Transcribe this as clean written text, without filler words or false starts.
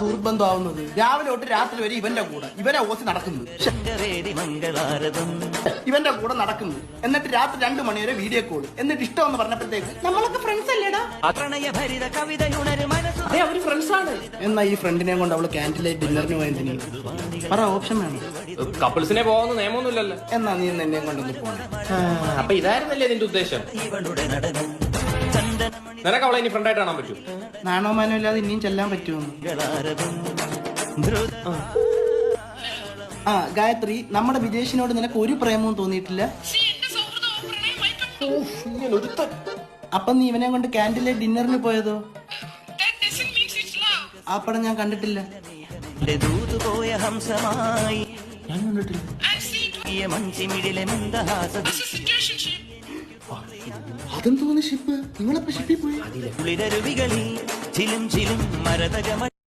സുഹൃത്ത് ബന്ധം ആവുന്നത്? രാവിലെ തൊട്ട് രാത്രി വരെ ഇവന്റെ കൂടെ ഇവനെ ഓസി നടക്കുന്നു, ഇവന്റെ കൂടെ നടക്കുന്നു. എന്നിട്ട് രാത്രി 2 മണി വരെ വീഡിയോ കോൾ. എന്നിട്ട് ഇഷ്ടമെന്ന് പറഞ്ഞപ്പോഴത്തേക്ക് നമ്മളൊക്കെ ഫ്രണ്ട്സ് അല്ലേടാ. അവര് ഫ്രണ്ട്സ് ആണ്. എന്നാ ഈ ഫ്രണ്ടിനെ കൊണ്ട് അവള് ക്യാൻറ്റീനിലേക്ക് ഡിന്നറിന് പോയതിന് പറ, ഓപ്ഷൻ വേണം. കപ്പിൾസിനെ പോകുന്ന നിയമമൊന്നുമില്ലല്ലോ. എന്നാ നീ എന്നെ കൊണ്ടൊന്ന് പോകണം. അപ്പൊ ഇതായിരുന്നല്ലേ നിന്റെ ഉദ്ദേശം? നിനക്ക് അവളെ ഇനി ഫ്രണ്ടായിട്ട് കാണാൻ പറ്റൂ? നാണോ മാനോ ഇല്ലാതെ ഇനിയും ചെല്ലാൻ പറ്റുമോ? ആ ഗായത്രി, നമ്മുടെ വിജേഷിനോട് നിനക്ക് ഒരു പ്രേമവും തോന്നിയിട്ടില്ല? അപ്പൊ നീ ഇവനെ കൊണ്ട് ക്യാൻറ്റീനിലെ ഡിന്നറിന് പോയതോ? ആ പടം ഞാൻ കണ്ടിട്ടില്ല. ഞാൻ കണ്ടിട്ടില്ല. അതെന്തോന്ന് ഷിപ്പ്? നിങ്ങളപ്പോ ഷിപ്പിൽ പോയി?